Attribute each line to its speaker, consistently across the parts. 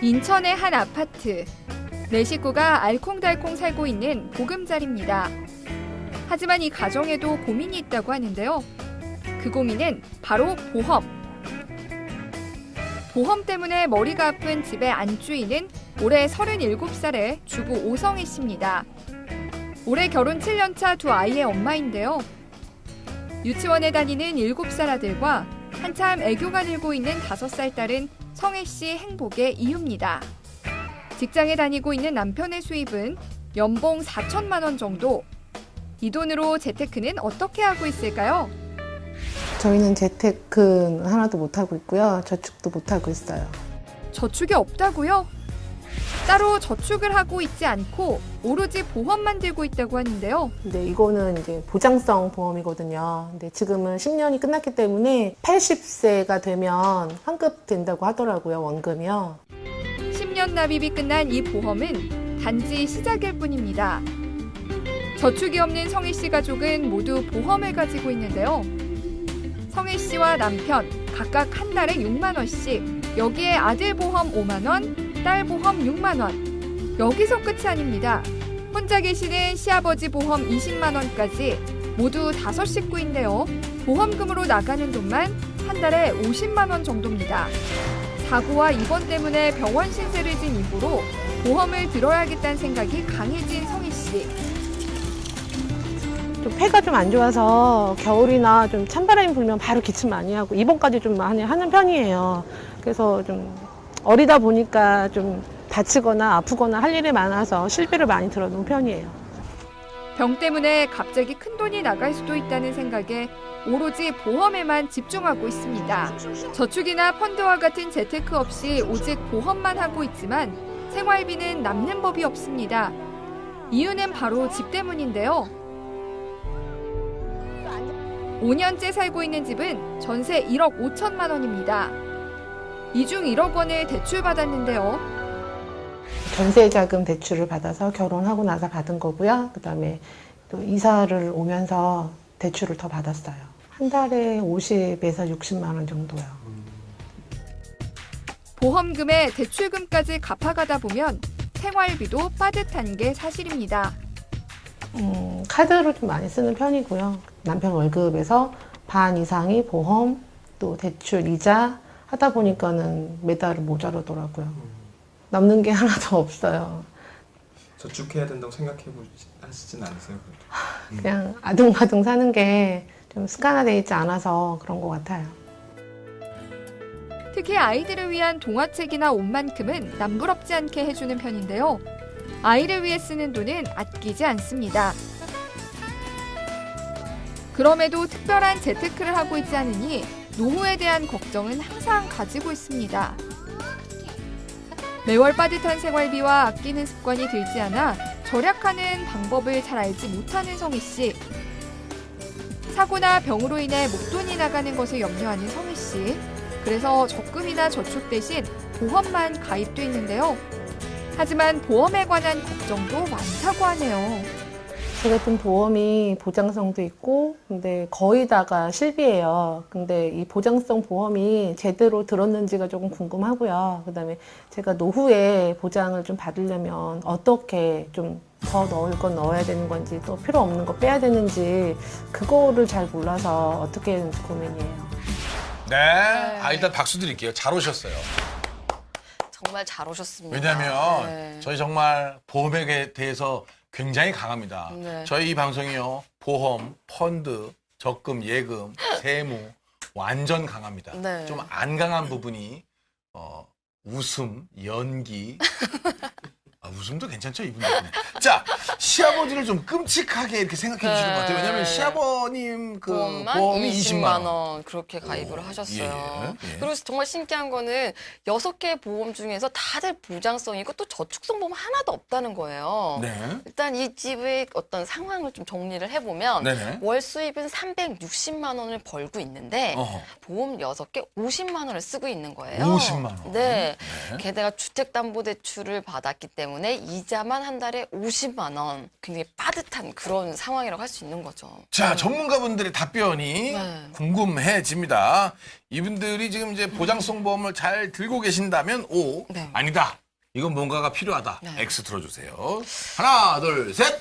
Speaker 1: 인천의 한 아파트. 네 식구가 알콩달콩 살고 있는 보금자리입니다. 하지만 이 가정에도 고민이 있다고 하는데요. 그 고민은 바로 보험. 보험 때문에 머리가 아픈 집의 안주인은 올해 37살의 주부 오성희 씨입니다. 올해 결혼 7년차 두 아이의 엄마인데요. 유치원에 다니는 7살 아들과 한참 애교가 늘고 있는 5살 딸은 성희 씨 행복의 이유입니다. 직장에 다니고 있는 남편의 수입은 연봉 4천만 원 정도. 이 돈으로 재테크는 어떻게 하고 있을까요?
Speaker 2: 저희는 재테크는 하나도 못하고 있고요. 저축도 못하고 있어요.
Speaker 1: 저축이 없다고요? 따로 저축을 하고 있지 않고 오로지 보험만 들고 있다고 하는데요.
Speaker 2: 근데 이거는 이제 보장성 보험이거든요. 근데 지금은 10년이 끝났기 때문에 80세가 되면 환급된다고 하더라고요, 원금이요.
Speaker 1: 10년 납입이 끝난 이 보험은 단지 시작일 뿐입니다. 저축이 없는 성희 씨 가족은 모두 보험을 가지고 있는데요. 성희 씨와 남편 각각 한 달에 6만 원씩, 여기에 아들 보험 5만 원, 딸 보험 6만 원. 여기서 끝이 아닙니다. 혼자 계시는 시아버지 보험 20만 원까지 모두 5식구인데요. 보험금으로 나가는 돈만 한 달에 50만 원 정도입니다. 사고와 입원 때문에 병원 신세를 진 이후로 보험을 들어야겠다는 생각이 강해진 성희 씨.
Speaker 2: 좀 폐가 좀 안 좋아서 겨울이나 좀 찬바람이 불면 바로 기침 많이 하고 입원까지 좀 많이 하는 편이에요. 그래서 좀 어리다 보니까 좀 다치거나 아프거나 할 일이 많아서 실비를 많이 들어놓은 편이에요.
Speaker 1: 병 때문에 갑자기 큰 돈이 나갈 수도 있다는 생각에 오로지 보험에만 집중하고 있습니다. 저축이나 펀드와 같은 재테크 없이 오직 보험만 하고 있지만 생활비는 남는 법이 없습니다. 이유는 바로 집 때문인데요. 5년째 살고 있는 집은 전세 1억 5천만 원입니다. 이 중 1억 원을 대출받았는데요.
Speaker 2: 전세자금 대출을 받아서 결혼하고 나서 받은 거고요. 그다음에 또 이사를 오면서 대출을 더 받았어요. 한 달에 50에서 60만 원 정도요.
Speaker 1: 보험금에 대출금까지 갚아가다 보면 생활비도 빠듯한 게 사실입니다.
Speaker 2: 카드로 좀 많이 쓰는 편이고요. 남편 월급에서 반 이상이 보험, 또 대출, 이자 하다 보니까는 매달 모자라더라고요. 남는 게 하나도 없어요.
Speaker 3: 저축해야 된다고 하시진 않으세요?
Speaker 2: 그냥 아둥바둥 사는 게 좀 습관화되어 있지 않아서 그런 것 같아요.
Speaker 1: 특히 아이들을 위한 동화책이나 옷만큼은 남부럽지 않게 해주는 편인데요. 아이를 위해 쓰는 돈은 아끼지 않습니다. 그럼에도 특별한 재테크를 하고 있지 않으니 노후에 대한 걱정은 항상 가지고 있습니다. 매월 빠듯한 생활비와 아끼는 습관이 들지 않아 절약하는 방법을 잘 알지 못하는 성희 씨. 사고나 병으로 인해 목돈이 나가는 것을 염려하는 성희 씨. 그래서 적금이나 저축 대신 보험만 가입돼 있는데요. 하지만 보험에 관한 걱정도 많다고 하네요.
Speaker 2: 제가 든 보험이 보장성도 있고 근데 거의 다가 실비예요. 근데 이 보장성 보험이 제대로 들었는지가 조금 궁금하고요. 그다음에 제가 노후에 보장을 좀 받으려면 어떻게 좀 더 넣을 건 넣어야 되는 건지 또 필요 없는 거 빼야 되는지 그거를 잘 몰라서 어떻게 해야 되는지 고민이에요.
Speaker 4: 네. 일단 박수 드릴게요. 잘 오셨어요.
Speaker 5: 정말 잘 오셨습니다.
Speaker 4: 왜냐면 저희 정말 보험에 대해서 굉장히 강합니다.
Speaker 5: 네.
Speaker 4: 저희 이 방송이요. 보험, 펀드, 적금, 예금, 세무 완전 강합니다.
Speaker 5: 네.
Speaker 4: 좀 안 강한 부분이 웃음, 연기. 웃음도 괜찮죠, 이분들. 자, 시아버지를 좀 끔찍하게 이렇게 생각해 주시는 것 같아요. 왜냐면 시아버님 그 보험이 20만 원.
Speaker 5: 그렇게 가입을 하셨어요.
Speaker 4: 예.
Speaker 5: 그리고 정말 신기한 거는 6개 보험 중에서 다들 보장성이고 또 저축성 보험 하나도 없다는 거예요.
Speaker 4: 네.
Speaker 5: 일단 이 집의 어떤 상황을 좀 정리를 해보면
Speaker 4: 네네.
Speaker 5: 월 수입은 360만 원을 벌고 있는데 보험 6개 50만 원을 쓰고 있는 거예요.
Speaker 4: 50만 원.
Speaker 5: 네.
Speaker 4: 네.
Speaker 5: 게다가 주택담보대출을 받았기 때문에 이자만 한 달에 50만 원. 굉장히 빠듯한 그런 상황이라고 할 수 있는 거죠.
Speaker 4: 자, 전문 전문가분들의 답변이
Speaker 5: 네.
Speaker 4: 궁금해집니다. 이분들이 지금 이제 보장성 보험을 잘 들고 계신다면 O,
Speaker 5: 네.
Speaker 4: 아니다. 이건 뭔가가 필요하다.
Speaker 5: 네.
Speaker 4: X 들어주세요. 하나, 둘, 셋.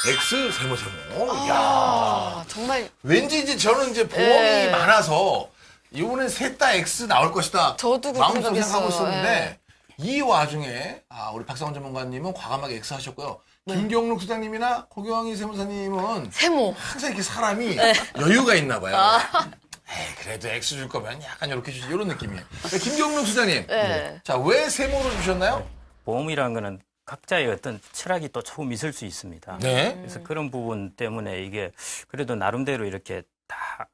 Speaker 4: X 세모. 야,
Speaker 5: 아, 정말
Speaker 4: 왠지 이제 저는 이제 보험이
Speaker 5: 네.
Speaker 4: 많아서 이번엔 셋 다 X 나올 것이다.
Speaker 5: 저도 그렇게
Speaker 4: 마음속으로
Speaker 5: 생각했어요.
Speaker 4: 생각하고 있었는데 이 와중에 우리 박상원 전문가님은 과감하게 X 하셨고요. 김경록 소장님이나 고경희 세무사님은
Speaker 5: 세모.
Speaker 4: 항상 이렇게 사람이 여유가 있나 봐요. 에이, 그래도 X 줄 거면 약간 이렇게 주지 이런 느낌이에요. 김경록 소장님,
Speaker 5: 네.
Speaker 4: 자, 왜 세모를 주셨나요?
Speaker 6: 보험이라는 거는 각자의 어떤 철학이 또 조금 있을 수 있습니다.
Speaker 4: 네.
Speaker 6: 그래서 그런 부분 때문에 이게 그래도 나름대로 이렇게 다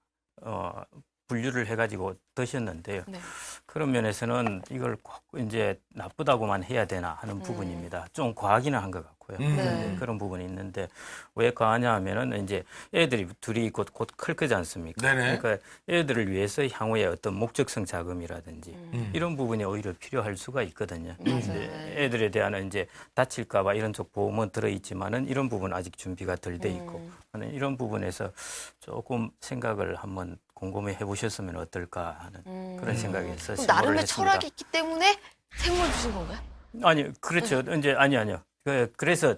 Speaker 6: 분류를 해가지고 드셨는데요.
Speaker 5: 네.
Speaker 6: 그런 면에서는 이걸 꼭 이제 나쁘다고만 해야 되나 하는 부분입니다. 좀 과하기는 한 것 같고요.
Speaker 5: 네.
Speaker 6: 그런 부분이 있는데 왜 과하냐 하면은 이제 애들이 둘이 곧 클 거지 않습니까?
Speaker 4: 네네.
Speaker 6: 그러니까 애들을 위해서 향후에 어떤 목적성 자금이라든지 이런 부분이 오히려 필요할 수가 있거든요.
Speaker 5: 맞아요.
Speaker 6: 이제 애들에 대한 이제 다칠까봐 이런 쪽 보험은 들어있지만은 이런 부분은 아직 준비가 덜 돼 있고 저는 이런 부분에서 조금 생각을 한번 곰곰이 해보셨으면 어떨까 하는 그런 생각에서
Speaker 5: 그럼
Speaker 6: 신고를
Speaker 5: 나름의
Speaker 6: 했습니다.
Speaker 5: 철학이 있기 때문에 세모를 주신 건가요?
Speaker 6: 아니 그렇죠. 이제 아니요. 그래서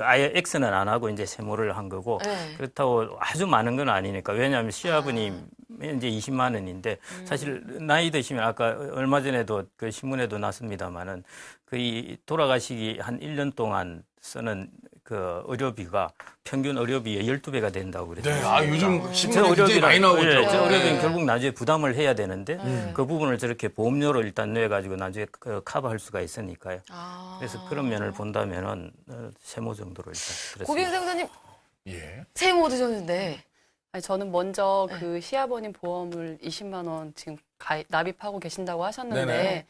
Speaker 6: 아예 X는 안 하고 이제 세모를 한 거고
Speaker 5: 네.
Speaker 6: 그렇다고 아주 많은 건 아니니까 왜냐하면 시아버님 이제 20만 원인데 사실 나이 드시면 아까 얼마 전에도 그 신문에도 났습니다마는 그 돌아가시기 한 1년 동안 쓰는 그 의료비가 평균 의료비의 12배가 된다고
Speaker 4: 네,
Speaker 6: 그랬어요.
Speaker 4: 요즘 신문에 굉장히 많이 나오고
Speaker 6: 저
Speaker 4: 있더라고요.
Speaker 6: 의료비는
Speaker 4: 네.
Speaker 6: 결국 나중에 부담을 해야 되는데 그 부분을 저렇게 보험료로 일단 내가지고 나중에 커버할 수가 있으니까요.
Speaker 5: 아.
Speaker 6: 그래서 그런 면을 본다면은 세모 정도로 일단
Speaker 5: 고빈
Speaker 6: 그렇습니다.
Speaker 5: 세무사님
Speaker 4: 예.
Speaker 5: 세모 드셨는데
Speaker 7: 아니, 저는 먼저 그 시아버님 보험을 20만 원 지금 납입하고 계신다고 하셨는데
Speaker 4: 네네.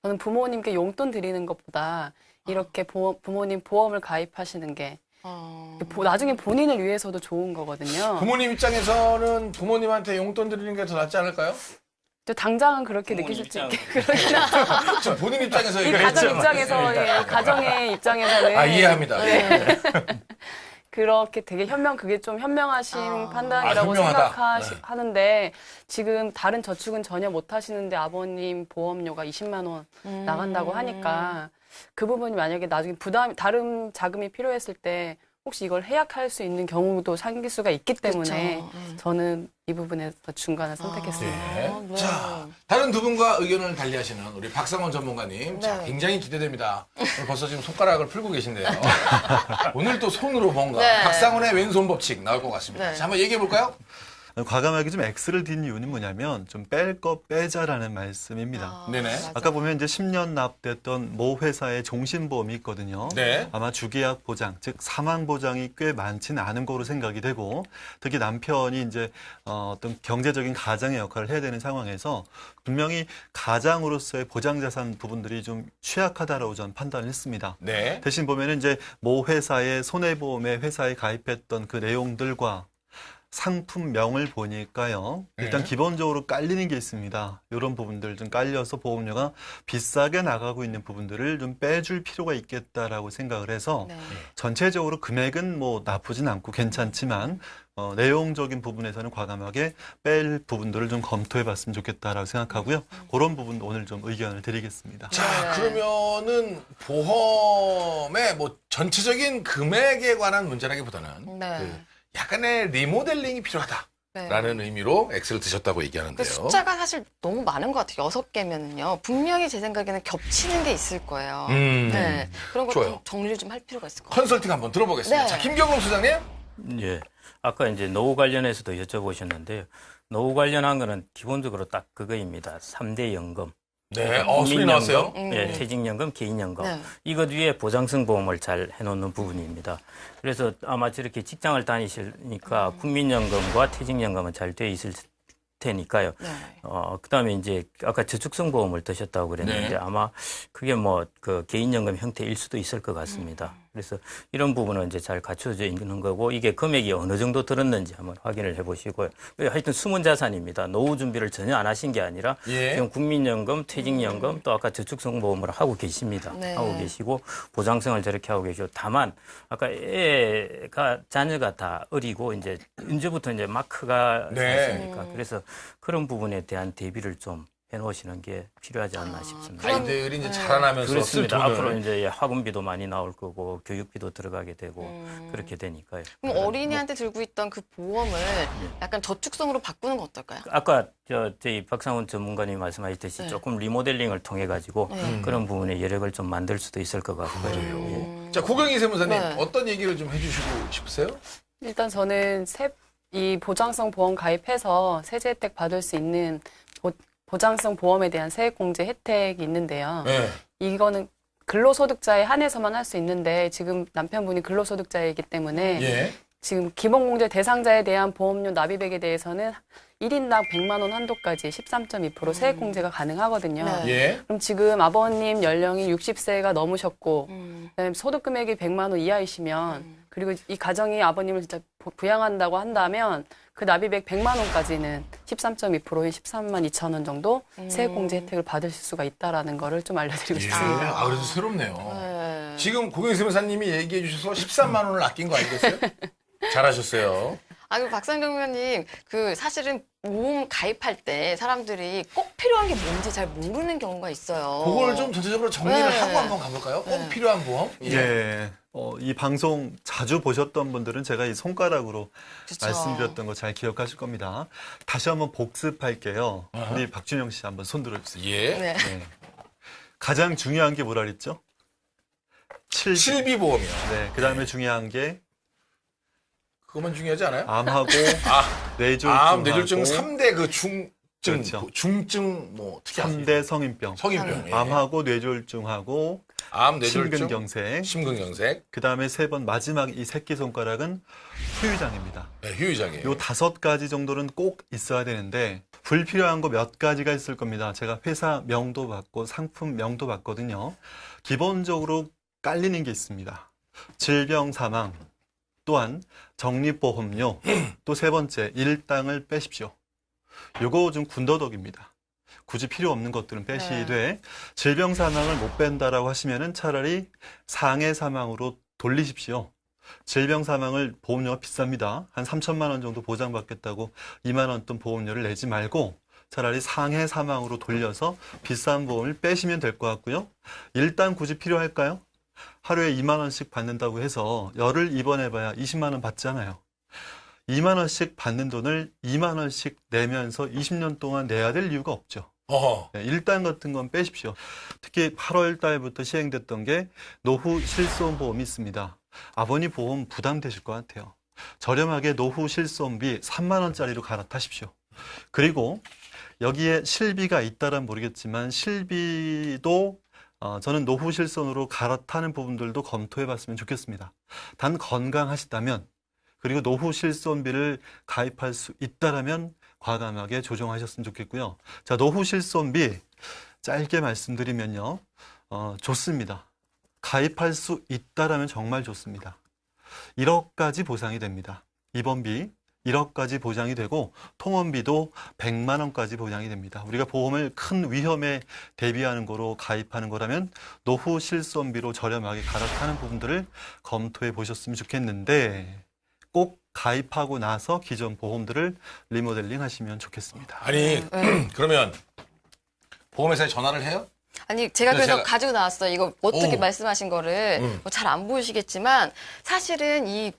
Speaker 7: 저는 부모님께 용돈 드리는 것보다 이렇게 부모님 보험을 가입하시는 게 나중에 본인을 위해서도 좋은 거거든요.
Speaker 4: 부모님 입장에서는 부모님한테 용돈 드리는 게 더 낫지 않을까요?
Speaker 7: 저 당장은 그렇게
Speaker 6: 부모님
Speaker 7: 느끼실 수
Speaker 6: 입장.
Speaker 7: 있게 그러긴 하죠.
Speaker 4: 저 본인 입장에서
Speaker 7: 이
Speaker 4: 얘기를
Speaker 7: 가정
Speaker 4: 했죠.
Speaker 7: 입장에서 예, 가정의 입장에서는
Speaker 4: 아, 이해합니다.
Speaker 7: 네. 그렇게 되게 그게 좀 현명하신 판단이라고
Speaker 4: 현명하다.
Speaker 7: 생각하는데 지금 다른 저축은 전혀 못 하시는데 아버님 보험료가 20만 원 나간다고 하니까 그 부분이 만약에 나중에 다른 자금이 필요했을 때 혹시 이걸 해약할 수 있는 경우도 생길 수가 있기 때문에
Speaker 5: 그렇죠.
Speaker 7: 저는 이 부분에서 중간을 선택했습니다.
Speaker 4: 네.
Speaker 5: 네.
Speaker 4: 자, 다른 두 분과 의견을 달리하시는 우리 박상원 전문가님. 자,
Speaker 5: 네.
Speaker 4: 굉장히 기대됩니다. 오늘 벌써 지금 손가락을 풀고 계신데요. 오늘 또 손으로 뭔가
Speaker 5: 네.
Speaker 4: 박상원의 왼손 법칙 나올 것 같습니다.
Speaker 5: 네.
Speaker 4: 자, 한번 얘기해 볼까요?
Speaker 8: 과감하게 좀 X를 딘 이유는 뭐냐면 좀 뺄 거 빼자라는 말씀입니다.
Speaker 4: 네네.
Speaker 5: 맞아.
Speaker 8: 아까 보면 이제 10년 납됐던 모 회사의 종신보험이 있거든요.
Speaker 4: 네.
Speaker 8: 아마 주계약 보장, 즉 사망 보장이 꽤 많지는 않은 거로 생각이 되고 특히 남편이 이제 어떤 경제적인 가장의 역할을 해야 되는 상황에서 분명히 가장으로서의 보장자산 부분들이 좀 취약하다라고 저는 판단을 했습니다.
Speaker 4: 네.
Speaker 8: 대신 보면은 이제 모 회사의 손해보험에 회사에 가입했던 그 내용들과 상품명을 보니까요. 일단
Speaker 4: 네.
Speaker 8: 기본적으로 깔리는 게 있습니다. 이런 부분들 좀 깔려서 보험료가 비싸게 나가고 있는 부분들을 좀 빼줄 필요가 있겠다라고 생각을 해서
Speaker 5: 네.
Speaker 8: 전체적으로 금액은 뭐 나쁘진 않고 괜찮지만 내용적인 부분에서는 과감하게 뺄 부분들을 좀 검토해 봤으면 좋겠다라고 생각하고요. 그런 부분 오늘 좀 의견을 드리겠습니다.
Speaker 4: 자, 그러면은 보험의 뭐 전체적인 금액에 관한 문제라기보다는
Speaker 5: 네.
Speaker 4: 그 약간의 리모델링이 필요하다라는
Speaker 5: 네.
Speaker 4: 의미로 X를 드셨다고
Speaker 5: 그
Speaker 4: 얘기하는데요.
Speaker 5: 숫자가 사실 너무 많은 것 같아요. 6개면은요. 분명히 제 생각에는 겹치는 게 있을 거예요. 네. 그런 것
Speaker 4: 좋아요.
Speaker 5: 좀 정리를 좀 할 필요가 있을 것 같아요.
Speaker 4: 컨설팅 한번 들어보겠습니다.
Speaker 5: 네.
Speaker 4: 자, 김경록 소장님.
Speaker 6: 예. 아까 이제 노후 관련해서도 여쭤보셨는데요. 노후 관련한 거는 기본적으로 딱 그거입니다. 3대 연금.
Speaker 4: 네. 소리 나왔어요.
Speaker 6: 예, 퇴직연금, 개인연금.
Speaker 5: 네.
Speaker 6: 이것 위에 보장성 보험을 잘 해놓는 부분입니다. 그래서 아마 저렇게 직장을 다니시니까 국민연금과 퇴직연금은 잘 돼 있을 테니까요.
Speaker 5: 네.
Speaker 6: 그다음에 이제 아까 저축성 보험을 드셨다고 그랬는데
Speaker 4: 네.
Speaker 6: 아마 그게 뭐 그 개인연금 형태일 수도 있을 것 같습니다. 그래서 이런 부분은 이제 잘 갖춰져 있는 거고 이게 금액이 어느 정도 들었는지 한번 확인을 해보시고요. 하여튼 숨은 자산입니다. 노후 준비를 전혀 안 하신 게 아니라
Speaker 4: 예.
Speaker 6: 지금 국민연금, 퇴직연금 또 아까 저축성보험을 하고 계십니다.
Speaker 5: 네.
Speaker 6: 하고 계시고 보장성을 저렇게 하고 계시고 다만 아까 자녀가 다 어리고 이제부터 이제 막 크가
Speaker 4: 네.
Speaker 6: 있으니까 그래서 그런 부분에 대한 대비를 좀 해놓으시는 게 필요하지 않나 싶습니다.
Speaker 4: 아이들이 이제 자라나면서 쓸
Speaker 6: 그렇습니다.
Speaker 4: 돈을.
Speaker 6: 앞으로 이제 학원비도 많이 나올 거고 교육비도 들어가게 되고 그렇게 되니까요.
Speaker 5: 그럼 어린이한테 들고 있던 그 보험을 약간 저축성으로 바꾸는 건 어떨까요?
Speaker 6: 아까 저희 박상훈 전문가님 말씀하셨듯이
Speaker 5: 네.
Speaker 6: 조금 리모델링을 통해 가지고 그런 부분에 여력을 좀 만들 수도 있을 것 같고요. 예.
Speaker 4: 자, 고경희 세무사님
Speaker 5: 네.
Speaker 4: 어떤 얘기를 좀 해주시고 싶으세요?
Speaker 7: 일단 저는 이 보장성 보험 가입해서 세제 혜택 받을 수 있는 보장성 보험에 대한 세액공제 혜택이 있는데요.
Speaker 4: 네.
Speaker 7: 이거는 근로소득자에 한해서만 할 수 있는데 지금 남편분이 근로소득자이기 때문에
Speaker 4: 예.
Speaker 7: 지금 기본공제 대상자에 대한 보험료 납입액에 대해서는 1인당 100만 원 한도까지 13.2% 세액공제가 가능하거든요.
Speaker 5: 네.
Speaker 4: 예.
Speaker 7: 그럼 지금 아버님 연령이 60세가 넘으셨고 그다음에 소득금액이 100만 원 이하이시면 그리고 이 가정이 아버님을 진짜 부양한다고 한다면 그 납입액 100만 원까지는 13.2%인 13만 2천 원 정도 세액공제 혜택을 받으실 수가 있다라는 거를 좀 알려드리고
Speaker 4: 예.
Speaker 7: 싶습니다.
Speaker 4: 아, 그래도 새롭네요.
Speaker 5: 네.
Speaker 4: 지금 고경희 세무사님이 얘기해 주셔서 13만 원을 아낀 거 아니겠어요? 잘하셨어요.
Speaker 5: 그 박상경 의원님, 사실은 보험 가입할 때 사람들이 꼭 필요한 게 뭔지 잘 모르는 경우가 있어요.
Speaker 4: 그걸 좀 전체적으로 정리를
Speaker 5: 네.
Speaker 4: 하고 한번 가볼까요? 꼭
Speaker 5: 네.
Speaker 4: 필요한 보험?
Speaker 8: 예. 이 방송 자주 보셨던 분들은 제가 이 손가락으로
Speaker 5: 그쵸.
Speaker 8: 말씀드렸던 거 잘 기억하실 겁니다. 다시 한번 복습할게요. 우리 박준영 씨 한번 손 들어주세요.
Speaker 4: 예.
Speaker 5: 네.
Speaker 8: 네. 가장 중요한 게 뭐라 그랬죠?
Speaker 4: 실비보험이요.
Speaker 8: 네. 그 다음에 중요한 게
Speaker 4: 그것만 중요하지 않아요?
Speaker 8: 암하고 뇌졸중.
Speaker 4: 암, 뇌졸중 3대 그 중증,
Speaker 8: 그렇죠.
Speaker 4: 중증 뭐 특이한
Speaker 8: 3대 성인병.
Speaker 4: 성인병. 예.
Speaker 8: 암하고 뇌졸중하고
Speaker 4: 암, 뇌졸중,
Speaker 8: 심근경색.
Speaker 4: 심근경색,
Speaker 8: 그 다음에 마지막 이 새끼손가락은 후유장애입니다.
Speaker 4: 네, 휴유장애.
Speaker 8: 요 5가지 정도는 꼭 있어야 되는데 불필요한 거 몇 가지가 있을 겁니다. 제가 회사 명도 받고 상품 명도 받거든요. 기본적으로 깔리는 게 있습니다. 질병 사망, 또한 적립보험료, 또 세 번째 일당을 빼십시오. 요거 좀 군더더기입니다. 굳이 필요 없는 것들은 빼시되 질병 사망을 못 뺀다라고 하시면은 차라리 상해 사망으로 돌리십시오. 질병 사망을 보험료가 비쌉니다. 한 3천만 원 정도 보장받겠다고 2만 원 돈 보험료를 내지 말고 차라리 상해 사망으로 돌려서 비싼 보험을 빼시면 될 것 같고요. 일단 굳이 필요할까요? 하루에 2만 원씩 받는다고 해서 열을 입원해봐야 20만 원 받잖아요. 2만 원씩 받는 돈을 2만 원씩 내면서 20년 동안 내야 될 이유가 없죠.
Speaker 4: 어허.
Speaker 8: 네, 일당 같은 건 빼십시오. 특히 8월 달부터 시행됐던 게 노후 실손보험이 있습니다. 아버님 보험 부담되실 것 같아요. 저렴하게 노후 실손비 3만 원짜리로 갈아타십시오. 그리고 여기에 실비가 있다란 모르겠지만 실비도 저는 노후 실손으로 갈아타는 부분들도 검토해 봤으면 좋겠습니다. 단 건강하시다면 그리고 노후 실손비를 가입할 수 있다라면 과감하게 조정하셨으면 좋겠고요. 자, 노후 실손비 짧게 말씀드리면요. 좋습니다. 가입할 수 있다라면 정말 좋습니다. 1억까지 보상이 됩니다. 입원비 1억까지 보장이 되고 통원비도 100만 원까지 보장이 됩니다. 우리가 보험을 큰 위험에 대비하는 거로 가입하는 거라면 노후 실손비로 저렴하게 갈아타는 부분들을 검토해 보셨으면 좋겠는데 꼭 가입하고 나서 기존 보험들을 리모델링 하시면 좋겠습니다.
Speaker 4: 아니, 그러면 보험회사에 전화를 해요?
Speaker 5: 아니, 제가 그래서
Speaker 4: 제가-
Speaker 5: 가지고 나왔어요. 이거 어떻게
Speaker 4: 오.
Speaker 5: 말씀하신 거를 잘 안 보이시겠지만 사실은 이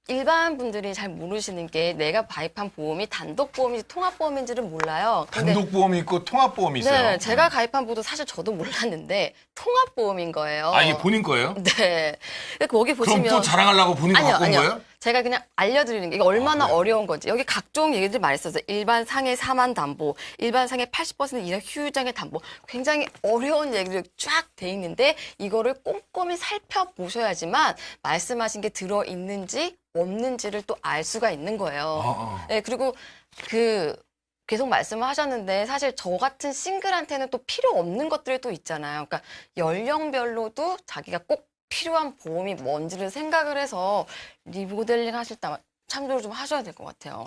Speaker 5: 일반 분들이 잘 모르시는 게 내가 가입한 보험이 단독보험인지 통합보험인지를 몰라요. 근데
Speaker 4: 단독보험이 있고 통합보험이 있어요.
Speaker 5: 네, 제가 가입한 보도 사실 저도 몰랐는데 통합보험인 거예요.
Speaker 4: 아, 이게 본인 거예요?
Speaker 5: 네. 근데 거기 보시면
Speaker 4: 그럼 또 자랑하려고 본인 거
Speaker 5: 아니요,
Speaker 4: 갖고 온
Speaker 5: 아니요.
Speaker 4: 거예요?
Speaker 5: 제가 그냥 알려드리는 게 이게 얼마나
Speaker 4: 그래요?
Speaker 5: 어려운 건지. 여기 각종 얘기들 많이 써서 일반 상해 사만 담보, 일반 상해 80% 이상 휴유장애 담보. 굉장히 어려운 얘기들이 쫙 돼 있는데 이거를 꼼꼼히 살펴보셔야지만 말씀하신 게 들어있는지 없는지를 또 알 수가 있는 거예요. 네, 그리고 계속 말씀을 하셨는데 사실 저 같은 싱글한테는 또 필요 없는 것들이 또 있잖아요. 그러니까 연령별로도 자기가 꼭 필요한 보험이 뭔지를 생각을 해서 리모델링 하실 때 참조를 좀 하셔야 될 것 같아요.